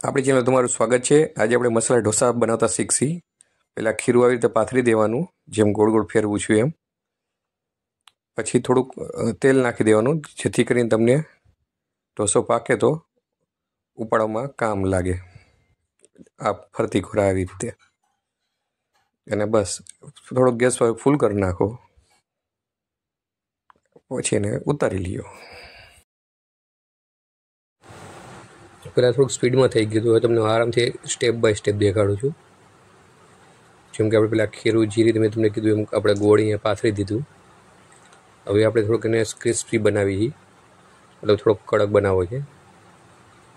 આપણી ચેનલ તમારું સ્વાગત છે। આજે આપણે મસાલા ઢોસા બનાવતા શીખશી। પહેલાં ખીરું આવી રીતે પાથરી દેવાનું, જેમ ગોળ ગોળ ફેરવું છું એમ। પછી થોડુંક તેલ નાખી દેવાનું, જેથી કરીને તમને ઢોસો પાકે તો ઉપાડવામાં કામ લાગે। આ ફરતી ખોરા આવી રીતે, અને બસ થોડોક ગેસ ફૂલ કરી નાખો, પછી એને ઉતારી લ્યો। પહેલાં થોડુંક સ્પીડમાં થઈ ગયું હતું, હવે તમને આરામથી સ્ટેપ બાય સ્ટેપ દેખાડું છું। જેમ કે આપણે પહેલાં ખીરું જે રીતે મેં તમને કીધું એમ આપણે ગોળ અહીંયા પાથરી દીધું। હવે આપણે થોડુંક એને ક્રિસ્પી બનાવી છીએ, મતલબ થોડોક કડક બનાવવો છે।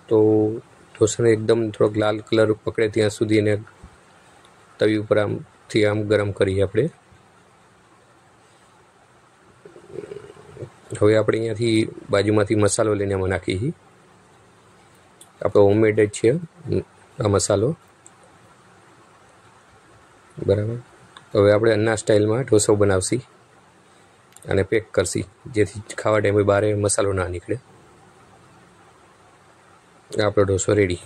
તો ઢોસાને એકદમ થોડોક લાલ કલર પકડે ત્યાં સુધી એને તવી ઉપર આમથી આમ ગરમ કરીએ આપણે। હવે આપણે અહીંયાથી બાજુમાંથી મસાલો લઈને એમાં નાખીએ છીએ। આપણો હોમમેડ જ છે આ મસાલો, બરાબર। હવે આપણે અન્ના સ્ટાઇલમાં ઢોસો બનાવશી અને પેક કરશી, જેથી ખાવા ટાઈમે બહાર મસાલો ના નીકળે। આપણો ઢોસો રેડી।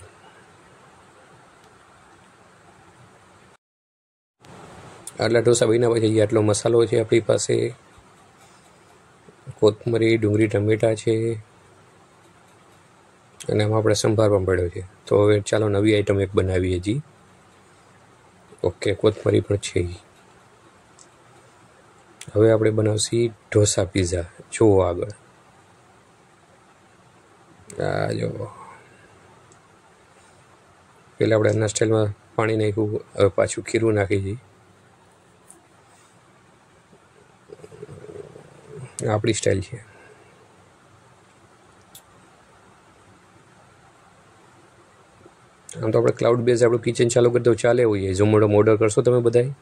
આટલા ઢોસા બન્યા પછી આટલો મસાલો છે આપણી પાસે, કોથમરી, ડુંગળી, ટમેટાં છે, અને આમાં આપણે સંભાર પણ પડ્યો છે। તો હવે ચાલો નવી આઈટમ એક બનાવીએ જી। ઓકે, કોથમરી પણ છે। હવે આપણે બનાવશી ઢોસા પીઝા। જુઓ આગળ, આ જુઓ। પહેલાં આપણે અન્ના સ્ટાઇલમાં પાણી નાખ્યું, હવે પાછું ખીરું નાખી છીએ। આપણી સ્ટાઇલ છે। આમ તો આપણે ક્લાઉડ બેઝ આપણું કિચન ચાલુ કરી દઉં ચાલે એવું છે। ઝોમેટોમાં ઓર્ડર કરશો તમે બધાય,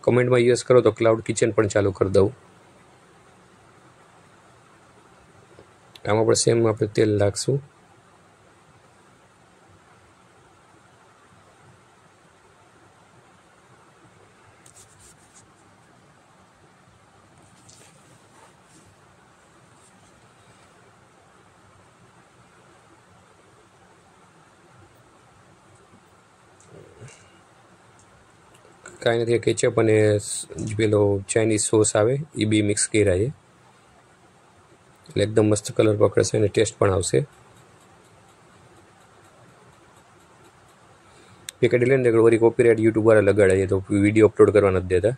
કમેન્ટમાં યુએસ કરો તો ક્લાઉડ કિચન પણ ચાલુ કરી દઉં। આમાં પણ સેમ આપણે તેલ નાખશું। કાંઈ નથી, કેચઅપ અને પેલો ચાઇનીઝ સોસ આવે એ બી મિક્સ કર્યા છે, એટલે એકદમ મસ્ત કલર પકડશે અને ટેસ્ટ પણ આવશે। પેકેટ લઈને વળી કોપીરાઇટ યુટ્યુબવાળા લગાડે છે, તો વિડીયો અપલોડ કરવા નથી દેતા।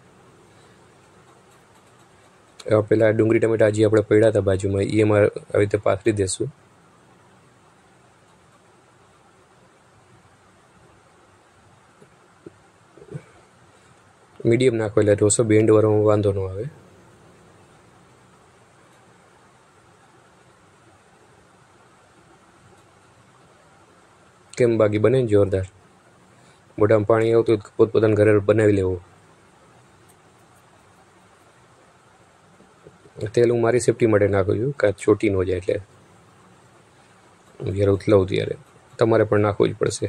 હવે પહેલાં ડુંગળી ટમેટા જે આપણે પડ્યા હતા બાજુમાં, એ એમાં આવી રીતે પાથરી દઈશું। મીડિયમ નાખો એટલે ઢોસો બેન્ડ વાળો વાંધો ન આવે। કેમ બાકી બને ને જોરદાર? મોઢામાં પાણી આવતું પોતપોતાના ઘરે બનાવી લેવું। તેલ હું મારી સેફટી માટે નાખું છું, કાં ચોટી ન જાય, એટલે જ્યારે ઉથલાવું ત્યારે તમારે પણ નાખવું જ પડશે।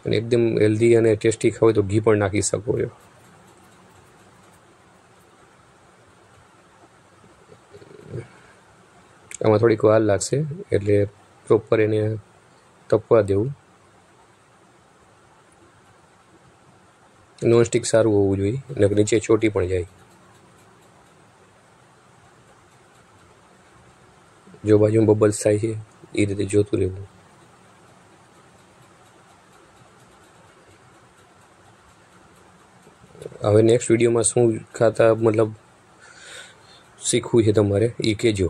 અને એકદમ હેલ્ધી અને ટેસ્ટી ખાવ તો ઘી પણ નાખી શકો છો। આમાં થોડીક વાર લાગશે, એટલે પ્રોપર એને તપવા દેવું। નોનસ્ટિક સારું હોવું જોઈએ, અને નીચે ચોટી પણ જાય। જો બાજુમાં બબલ્સ થાય છે એ રીતે જોતું રહેવું। હવે નેક્સ્ટ વિડીયોમાં શું ખાતા મતલબ શીખવું છે તમારે એ કહેજો।